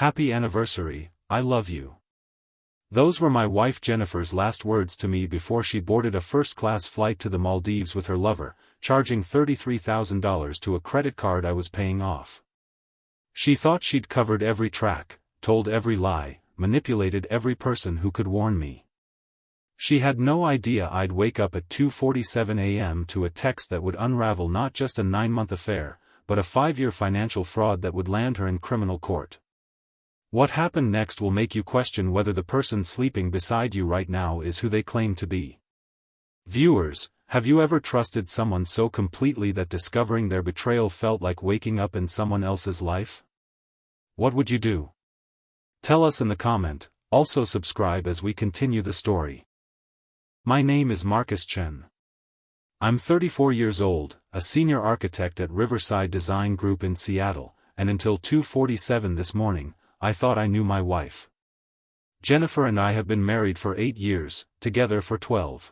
Happy anniversary, I love you. Those were my wife Jennifer's last words to me before she boarded a first-class flight to the Maldives with her lover, charging $33,000 to a credit card I was paying off. She thought she'd covered every track, told every lie, manipulated every person who could warn me. She had no idea I'd wake up at 2:47 a.m. to a text that would unravel not just a 9-month affair, but a 5-year financial fraud that would land her in criminal court. What happened next will make you question whether the person sleeping beside you right now is who they claim to be. Viewers, have you ever trusted someone so completely that discovering their betrayal felt like waking up in someone else's life? What would you do? Tell us in the comment. Also subscribe as we continue the story. My name is Marcus Chen. I'm 34 years old, a senior architect at Riverside Design Group in Seattle, and until 2:47 this morning, I thought I knew my wife. Jennifer and I have been married for 8 years, together for 12.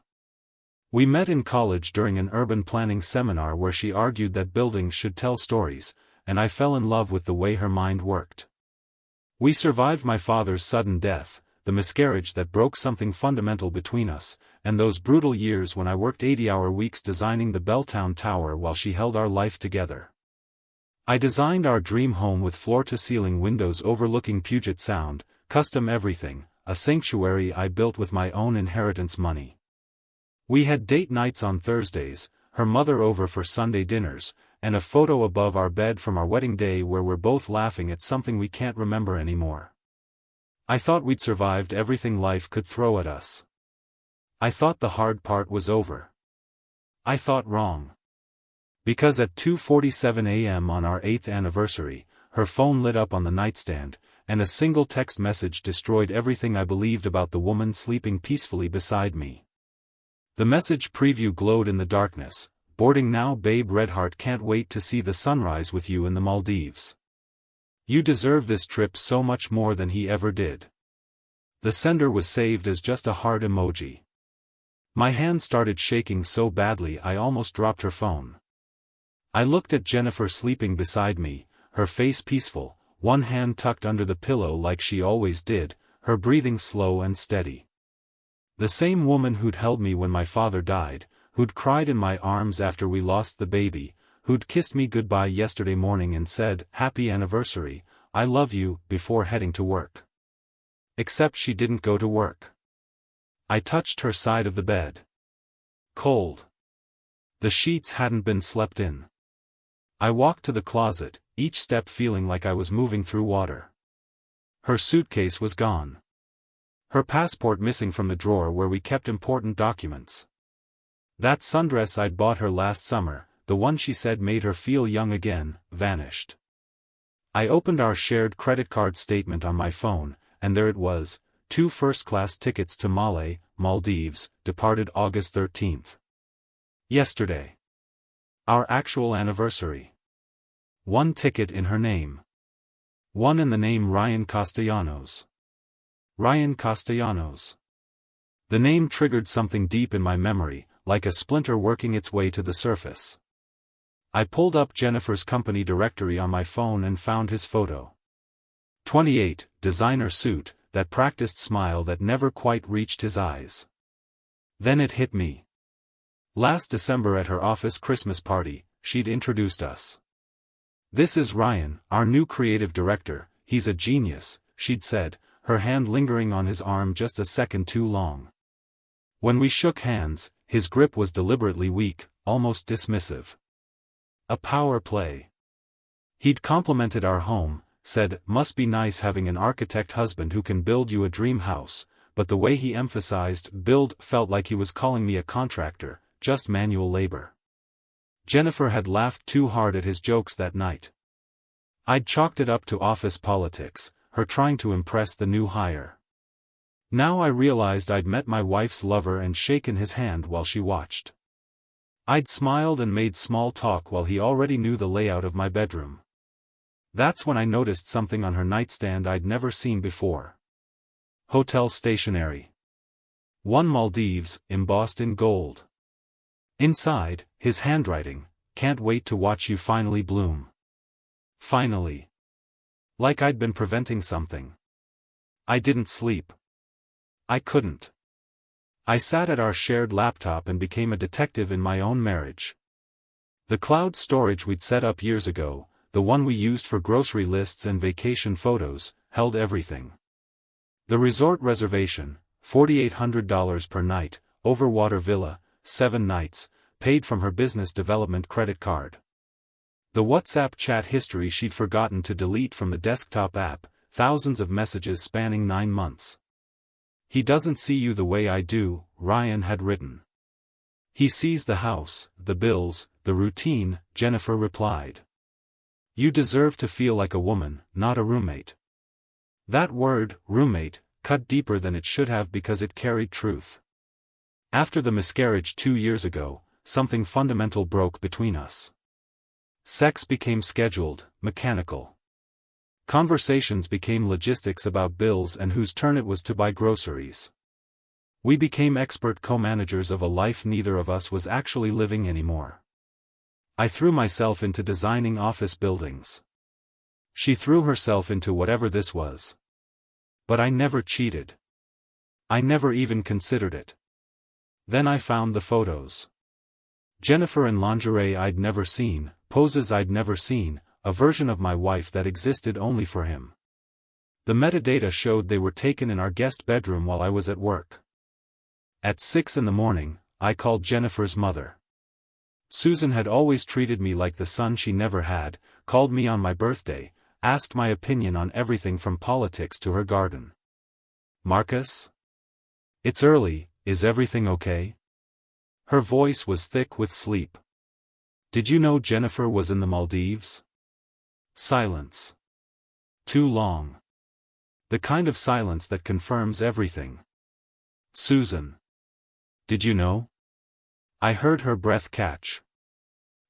We met in college during an urban planning seminar where she argued that buildings should tell stories, and I fell in love with the way her mind worked. We survived my father's sudden death, the miscarriage that broke something fundamental between us, and those brutal years when I worked 80-hour weeks designing the Belltown Tower while she held our life together. I designed our dream home with floor-to-ceiling windows overlooking Puget Sound, custom everything, a sanctuary I built with my own inheritance money. We had date nights on Thursdays, her mother over for Sunday dinners, and a photo above our bed from our wedding day where we're both laughing at something we can't remember anymore. I thought we'd survived everything life could throw at us. I thought the hard part was over. I thought wrong. Because at 2:47 a.m. on our 8th anniversary, her phone lit up on the nightstand, and a single text message destroyed everything I believed about the woman sleeping peacefully beside me. The message preview glowed in the darkness. Boarding now, babe. Redheart can't wait to see the sunrise with you in the Maldives. You deserve this trip so much more than he ever did. The sender was saved as just a heart emoji. My hand started shaking so badly I almost dropped her phone. I looked at Jennifer sleeping beside me, her face peaceful, one hand tucked under the pillow like she always did, her breathing slow and steady. The same woman who'd held me when my father died, who'd cried in my arms after we lost the baby, who'd kissed me goodbye yesterday morning and said, "Happy anniversary, I love you," before heading to work. Except she didn't go to work. I touched her side of the bed. Cold. The sheets hadn't been slept in. I walked to the closet, each step feeling like I was moving through water. Her suitcase was gone. Her passport missing from the drawer where we kept important documents. That sundress I'd bought her last summer, the one she said made her feel young again, vanished. I opened our shared credit card statement on my phone, and there it was, 2 first-class tickets to Maldives, departed August 13th. Yesterday. Our actual anniversary. 1 ticket in her name. 1 in the name Ryan Castellanos. Ryan Castellanos. The name triggered something deep in my memory, like a splinter working its way to the surface. I pulled up Jennifer's company directory on my phone and found his photo. 28, designer suit, that practiced smile that never quite reached his eyes. Then it hit me. Last December at her office Christmas party, she'd introduced us. "This is Ryan, our new creative director, he's a genius," she'd said, her hand lingering on his arm just a second too long. When we shook hands, his grip was deliberately weak, almost dismissive. A power play. He'd complimented our home, said, "Must be nice having an architect husband who can build you a dream house," but the way he emphasized "build" felt like he was calling me a contractor, just manual labor. Jennifer had laughed too hard at his jokes that night. I'd chalked it up to office politics, her trying to impress the new hire. Now I realized I'd met my wife's lover and shaken his hand while she watched. I'd smiled and made small talk while he already knew the layout of my bedroom. That's when I noticed something on her nightstand I'd never seen before. Hotel stationery. 1 Maldives, embossed in gold. Inside, his handwriting, "Can't wait to watch you finally bloom." Finally. Like I'd been preventing something. I didn't sleep. I couldn't. I sat at our shared laptop and became a detective in my own marriage. The cloud storage we'd set up years ago, the one we used for grocery lists and vacation photos, held everything. The resort reservation, $4,800 per night, overwater villa, 7 nights, paid from her business development credit card. The WhatsApp chat history she'd forgotten to delete from the desktop app, thousands of messages spanning 9 months. "He doesn't see you the way I do," Ryan had written. "He sees the house, the bills, the routine," Jennifer replied. "You deserve to feel like a woman, not a roommate." That word, roommate, cut deeper than it should have because it carried truth. After the miscarriage 2 years ago, something fundamental broke between us. Sex became scheduled, mechanical. Conversations became logistics about bills and whose turn it was to buy groceries. We became expert co-managers of a life neither of us was actually living anymore. I threw myself into designing office buildings. She threw herself into whatever this was. But I never cheated. I never even considered it. Then I found the photos. Jennifer in lingerie I'd never seen, poses I'd never seen, a version of my wife that existed only for him. The metadata showed they were taken in our guest bedroom while I was at work. At 6 a.m, I called Jennifer's mother. Susan had always treated me like the son she never had, called me on my birthday, asked my opinion on everything from politics to her garden. "Marcus? It's early, is everything okay?" Her voice was thick with sleep. "Did you know Jennifer was in the Maldives?" Silence. Too long. The kind of silence that confirms everything. "Susan. Did you know?" I heard her breath catch.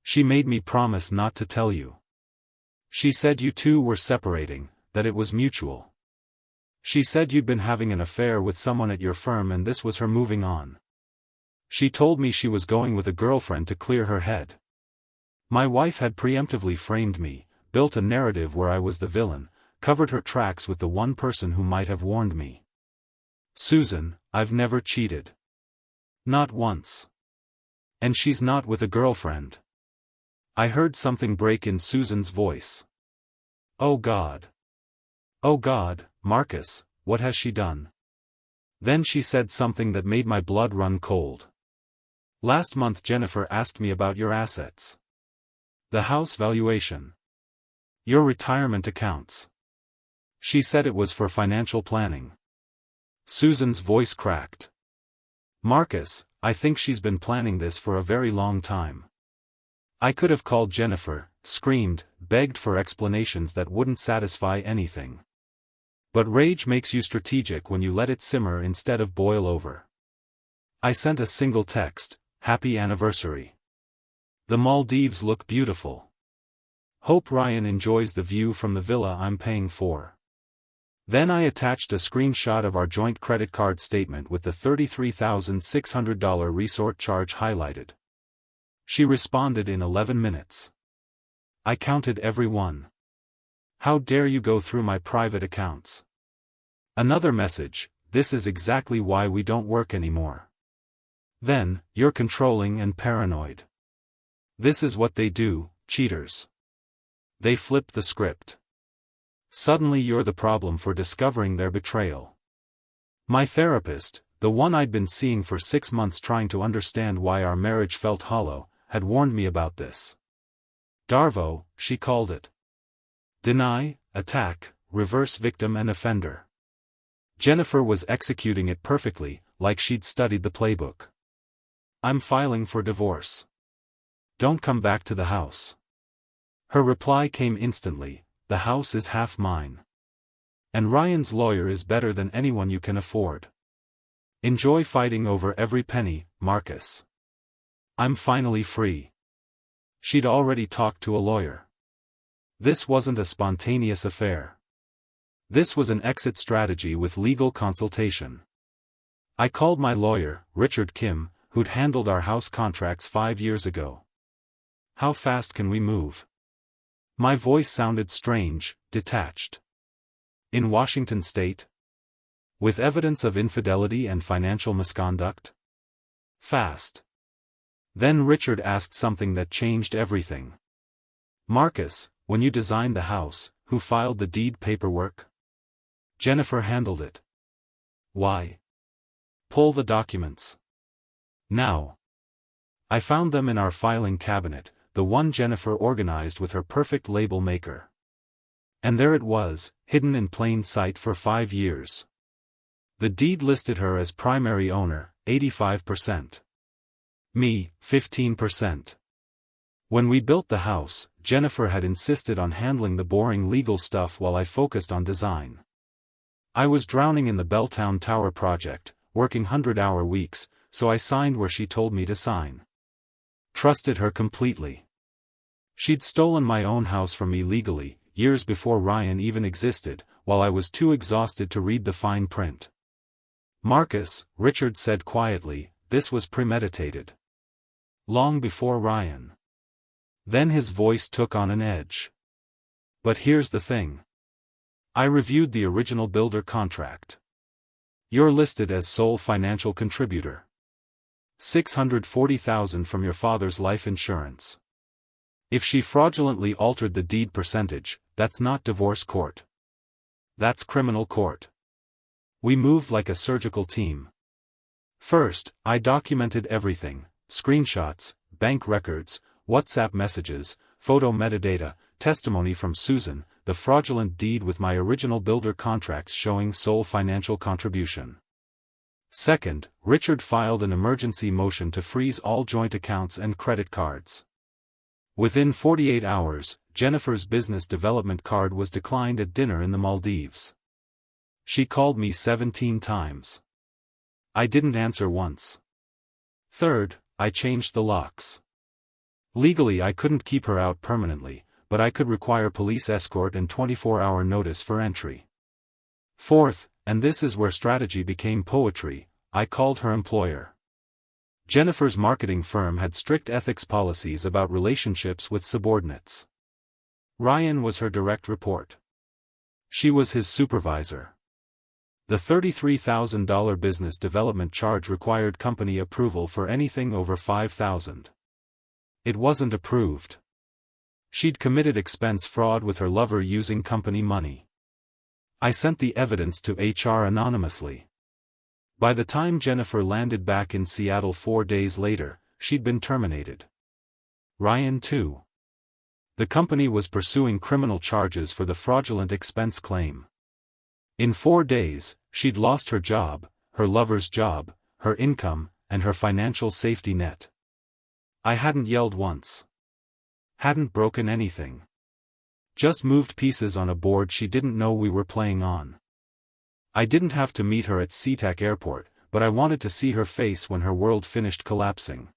"She made me promise not to tell you. She said you two were separating, that it was mutual. She said you'd been having an affair with someone at your firm and this was her moving on. She told me she was going with a girlfriend to clear her head. My wife had preemptively framed me, built a narrative where I was the villain, covered her tracks with the one person who might have warned me. Susan, I've never cheated. Not once. And she's not with a girlfriend." I heard something break in Susan's voice. "Oh God. Oh God, Marcus, what has she done?" Then she said something that made my blood run cold. "Last month Jennifer asked me about your assets. The house valuation. Your retirement accounts. She said it was for financial planning." Susan's voice cracked. "Marcus, I think she's been planning this for a very long time." I could have called Jennifer, screamed, begged for explanations that wouldn't satisfy anything. But rage makes you strategic when you let it simmer instead of boil over. I sent a single text, "Happy anniversary. The Maldives look beautiful. Hope Ryan enjoys the view from the villa I'm paying for." Then I attached a screenshot of our joint credit card statement with the $33,600 resort charge highlighted. She responded in 11 minutes. I counted every one. "How dare you go through my private accounts?" Another message, "This is exactly why we don't work anymore." Then, "You're controlling and paranoid. This is what they do, cheaters. They flip the script. Suddenly you're the problem for discovering their betrayal." My therapist, the one I'd been seeing for 6 months trying to understand why our marriage felt hollow, had warned me about this. Darvo, she called it. Deny, attack, reverse victim and offender. Jennifer was executing it perfectly, like she'd studied the playbook. "I'm filing for divorce. Don't come back to the house." Her reply came instantly, "The house is half mine. And Ryan's lawyer is better than anyone you can afford. Enjoy fighting over every penny, Marcus. I'm finally free." She'd already talked to a lawyer. This wasn't a spontaneous affair. This was an exit strategy with legal consultation. I called my lawyer, Richard Kim, who'd handled our house contracts 5 years ago. "How fast can we move?" My voice sounded strange, detached. In Washington state? With evidence of infidelity and financial misconduct? Fast. Then Richard asked something that changed everything. Marcus, when you designed the house, who filed the deed paperwork? Jennifer handled it. Why? Pull the documents. Now. I found them in our filing cabinet, the one Jennifer organized with her perfect label maker. And there it was, hidden in plain sight for 5 years. The deed listed her as primary owner, 85%. Me, 15%. When we built the house, Jennifer had insisted on handling the boring legal stuff while I focused on design. I was drowning in the Belltown Tower project, working 100-hour weeks, so I signed where she told me to sign. Trusted her completely. She'd stolen my own house from me legally, years before Ryan even existed, while I was too exhausted to read the fine print. Marcus, Richard said quietly, this was premeditated. Long before Ryan. Then his voice took on an edge. But here's the thing. I reviewed the original builder contract. You're listed as sole financial contributor. $640,000 from your father's life insurance. If she fraudulently altered the deed percentage, that's not divorce court. That's criminal court. We moved like a surgical team. First, I documented everything: screenshots, bank records, WhatsApp messages, photo metadata, testimony from Susan, the fraudulent deed with my original builder contracts showing sole financial contribution. Second, Richard filed an emergency motion to freeze all joint accounts and credit cards. Within 48 hours, Jennifer's business development card was declined at dinner in the Maldives. She called me 17 times. I didn't answer once. Third, I changed the locks. Legally I couldn't keep her out permanently, but I could require police escort and 24-hour notice for entry. Fourth, and this is where strategy became poetry, I called her employer. Jennifer's marketing firm had strict ethics policies about relationships with subordinates. Ryan was her direct report. She was his supervisor. The $33,000 business development charge required company approval for anything over $5,000. It wasn't approved. She'd committed expense fraud with her lover using company money. I sent the evidence to HR anonymously. By the time Jennifer landed back in Seattle 4 days later, she'd been terminated. Ryan too. The company was pursuing criminal charges for the fraudulent expense claim. In 4 days, she'd lost her job, her lover's job, her income, and her financial safety net. I hadn't yelled once. Hadn't broken anything. Just moved pieces on a board she didn't know we were playing on. I didn't have to meet her at SeaTac Airport, but I wanted to see her face when her world finished collapsing.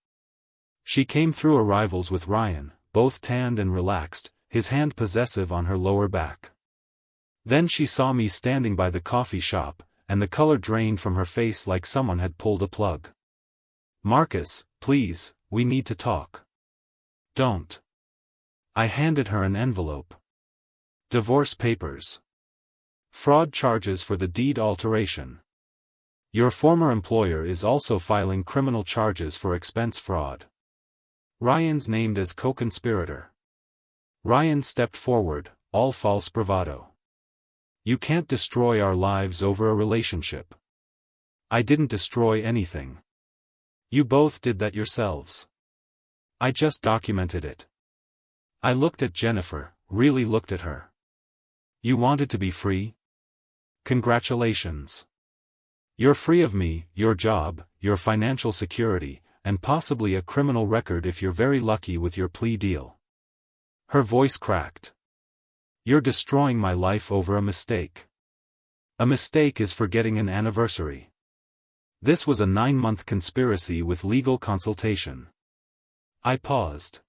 She came through arrivals with Ryan, both tanned and relaxed, his hand possessive on her lower back. Then she saw me standing by the coffee shop, and the color drained from her face like someone had pulled a plug. Marcus, please, we need to talk. Don't. I handed her an envelope. Divorce papers. Fraud charges for the deed alteration. Your former employer is also filing criminal charges for expense fraud. Ryan's named as co-conspirator. Ryan stepped forward, all false bravado. You can't destroy our lives over a relationship. I didn't destroy anything. You both did that yourselves. I just documented it. I looked at Jennifer, really looked at her. You wanted to be free? Congratulations. You're free of me, your job, your financial security, and possibly a criminal record if you're very lucky with your plea deal. Her voice cracked. You're destroying my life over a mistake. A mistake is forgetting an anniversary. This was a 9-month conspiracy with legal consultation. I paused.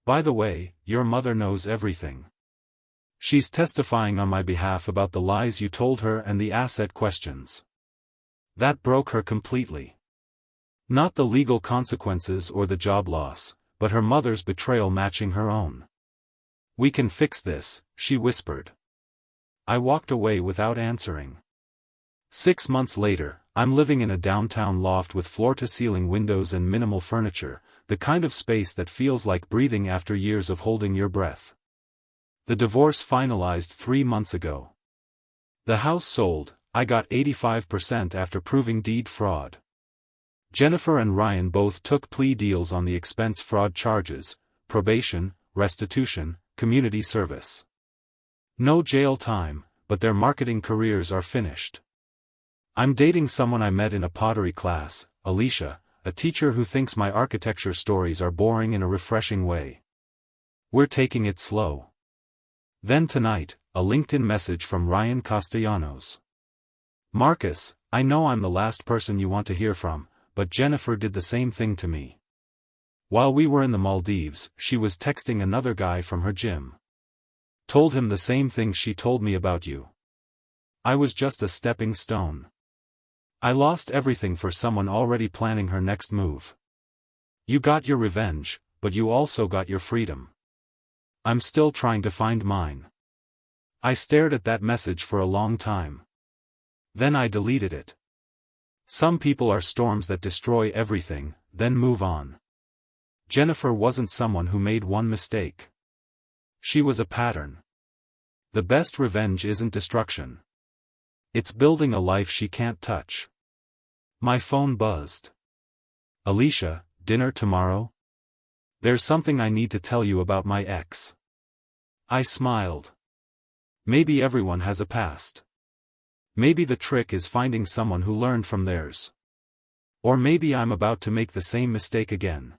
By the way, your mother knows everything. She's testifying on my behalf about the lies you told her and the asset questions. That broke her completely. Not the legal consequences or the job loss, but her mother's betrayal matching her own. We can fix this, she whispered. I walked away without answering. 6 months later, I'm living in a downtown loft with floor-to-ceiling windows and minimal furniture, the kind of space that feels like breathing after years of holding your breath. The divorce finalized 3 months ago. The house sold, I got 85% after proving deed fraud. Jennifer and Ryan both took plea deals on the expense fraud charges, probation, restitution, community service. No jail time, but their marketing careers are finished. I'm dating someone I met in a pottery class, Alicia, a teacher who thinks my architecture stories are boring in a refreshing way. We're taking it slow. Then tonight, a LinkedIn message from Ryan Castellanos. Marcus, I know I'm the last person you want to hear from, but Jennifer did the same thing to me. While we were in the Maldives, she was texting another guy from her gym. Told him the same thing she told me about you. I was just a stepping stone. I lost everything for someone already planning her next move. You got your revenge, but you also got your freedom. I'm still trying to find mine. I stared at that message for a long time. Then I deleted it. Some people are storms that destroy everything, then move on. Jennifer wasn't someone who made one mistake. She was a pattern. The best revenge isn't destruction. It's building a life she can't touch. My phone buzzed. Alicia, dinner tomorrow? There's something I need to tell you about my ex. I smiled. Maybe everyone has a past. Maybe the trick is finding someone who learned from theirs. Or maybe I'm about to make the same mistake again.